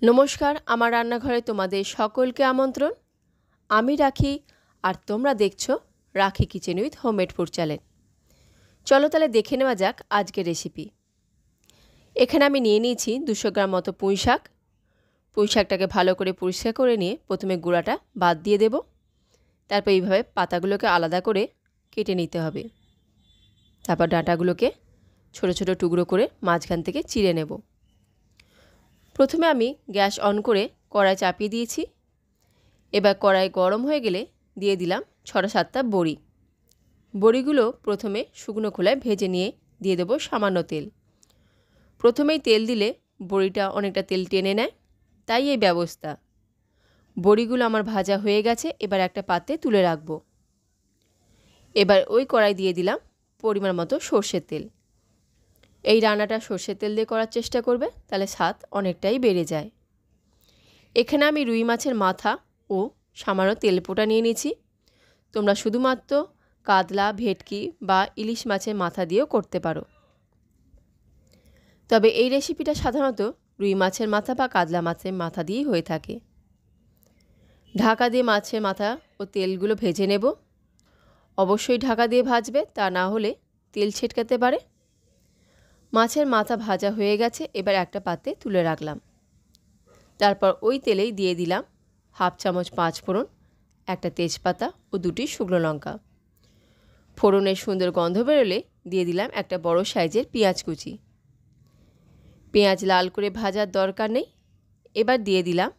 নমস্কার, আমার রান্নাঘরে তোমাদের সকলকে আমন্ত্রণ। আমি রাখি আর তোমরা দেখছো রাখি kitchen with homemade food channel. চলো তাহলে দেখে নেওয়া যাক আজকের রেসিপি। এখানে আমি নিয়ে নিয়েছি 200 গ্রাম মতো পুঁই শাক। পুঁই শাকটাকে ভালো করে পরিষ্কার করে নিয়ে প্রথমে গুঁড়াটা বাদ দিয়ে দেব। তারপর এইভাবে পাতাগুলোকে আলাদা করে কেটে নিতে হবে। তারপর ডাঁটাগুলোকে ছোট ছোট টুকরো করে মাঝখান থেকে চিড়ে নেব। প্রথমে আমি গ্যাস অন করে কড়াই চাপিয়ে দিয়েছি। এবার কড়াই গরম হয়ে গেলে দিয়ে দিলাম 6-7টা বড়ি। বড়িগুলো প্রথমে শুকনো খোলায় ভেজে নিয়ে দিয়ে দেবো সামান্য তেল। প্রথমেই তেল দিলে বড়িটা অনেকটা তেল টেনে নেয়, তাই এই ব্যবস্থা। বড়িগুলো আমার ভাজা হয়ে গেছে, এবার একটা পাত্রে তুলে রাখবো। এবার ওই কড়াই দিয়ে দিলাম পরিমাণ মতো সর্ষের তেল। এই রান্নাটা সর্ষের তেল দিয়ে করার চেষ্টা করবে, তাহলে স্বাদ অনেকটাই বেড়ে যায়। এখানে আমি রুই মাছের মাথা ও সামান্য তেলপোঁটা নিয়ে নিয়েছি। তোমরা শুধুমাত্র কাতলা, ভেটকি বা ইলিশ মাছের মাথা দিয়েও করতে পারো। তবে এই রেসিপিটা সাধারণত রুই মাছের মাথা বা কাতলা মাছের মাথা দিয়েই হয়ে থাকে। ঢাকা দিয়ে মাছের মাথা ও তেলগুলো ভেজে নেব। অবশ্যই ঢাকা দিয়ে ভাজবে, তা না হলে তেল ছিটকাতে পারে। মাছের মাথা ভাজা হয়ে গেছে, এবার একটা পাত্রে তুলে রাখলাম। তারপর ওই তেলেই দিয়ে দিলাম 1/2 চামচ 5 ফোড়ন, একটা তেজপাতা ও 2টি শুকনো লঙ্কা। ফোড়নের সুন্দর গন্ধ বেরোলে দিয়ে দিলাম একটা বড় সাইজের পেঁয়াজ কুচি। পেঁয়াজ লাল করে ভাজার দরকার নেই। এবার দিয়ে দিলাম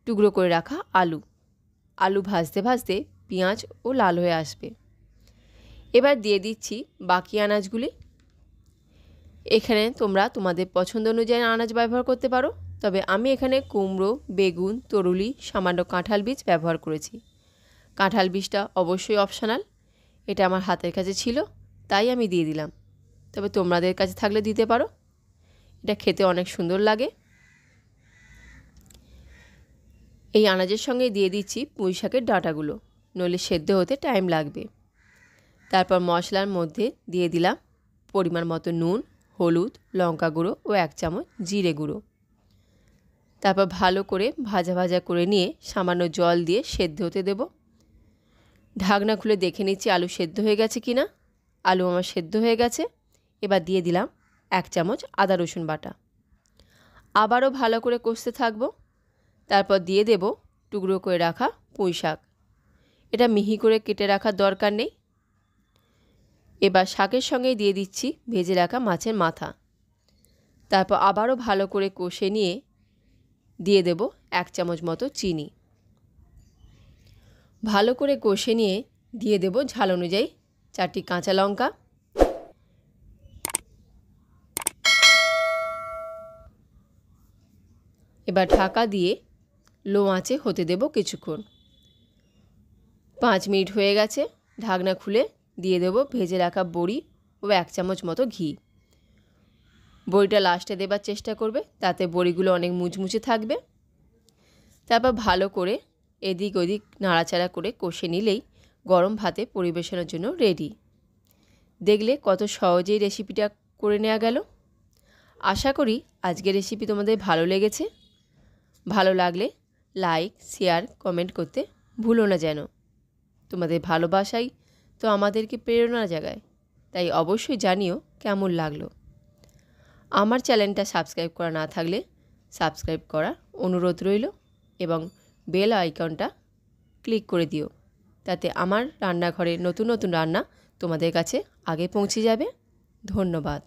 টুকরো করে রাখা আলু। আলু ভাজতে ভাজতে পেঁয়াজ ও লাল হয়ে আসবে। এবার দিয়ে দিচ্ছি বাকি আনাজগুলি। এখানে তোমরা তোমাদের পছন্দ অনুযায়ী আনাজ ব্যবহার করতে পারো, তবে আমি এখানে কুমড়ো, বেগুন, তরুলি, সামান্য কাঁঠাল বীজ ব্যবহার করেছি। কাঁঠাল বীজটা অবশ্যই অপশনাল, এটা আমার হাতের কাছে ছিল তাই আমি দিয়ে দিলাম, তবে তোমাদের কাছে থাকলে দিতে পারো। এটা খেতে অনেক সুন্দর লাগে। এই আনাজের সঙ্গে দিয়ে দিচ্ছি পুঁই শাকের ডাঁটাগুলো, নইলে সেদ্ধ হতে টাইম লাগবে। তারপর মশলার মধ্যে দিয়ে দিলাম পরিমাণ মতো নুন, হলুদ, লঙ্কা গুঁড়ো ও 1 চামচ জিরে গুঁড়ো। তারপর ভালো করে ভাজা ভাজা করে নিয়ে সামান্য জল দিয়ে সেদ্ধ হতে দেব। ঢাকনা খুলে দেখে নিচ্ছি আলু সেদ্ধ হয়ে গেছে কি না। আলু আমার সেদ্ধ হয়ে গেছে। এবার দিয়ে দিলাম 1 চামচ আদা রসুন বাটা। আবারও ভালো করে কষতে থাকবো। তারপর দিয়ে দেব টুকরো করে রাখা পুঁই শাক। এটা মিহি করে কেটে রাখার দরকার নেই। এবার শাকের সঙ্গেই দিয়ে দিচ্ছি ভেজে রাখা মাছের মাথা। তারপর আবারও ভালো করে কষে নিয়ে দিয়ে দেব 1 চামচ মতো চিনি। ভালো করে কষে নিয়ে দিয়ে দেব ঝাল অনুযায়ী 4টি কাঁচা লঙ্কা। এবার ঢাকা দিয়ে লো আঁচে হতে দেব কিছুক্ষণ। 5 মিনিট হয়ে গেছে। ঢাকনা খুলে দিয়ে দেব ভেজে রাখা বড়ি ও 1 চামচ মতো ঘি। বড়িটা লাস্টে দেবার চেষ্টা করবে, তাতে বড়িগুলো অনেক মুচমুচে থাকবে। তারপর ভালো করে এদিক ওদিক নাড়াচাড়া করে কষে নিলেই গরম ভাতে পরিবেশনের জন্য রেডি। দেখলে কত সহজেই রেসিপিটা করে নেওয়া গেল। আশা করি আজকের রেসিপি তোমাদের ভালো লেগেছে। ভালো লাগলে লাইক, শেয়ার, কমেন্ট করতে ভুলো না যেন। তোমাদের ভালোবাসাই তো আমাদেরকে প্রেরণা জাগায়, তাই অবশ্যই জানিও কেমন লাগলো। আমার চ্যানেলটা সাবস্ক্রাইব করা না থাকলে সাবস্ক্রাইব করার অনুরোধ রইল এবং বেল আইকনটা ক্লিক করে দিও, তাতে আমার রান্নাঘরে নতুন নতুন রান্না তোমাদের কাছে আগে পৌঁছে যাবে। ধন্যবাদ।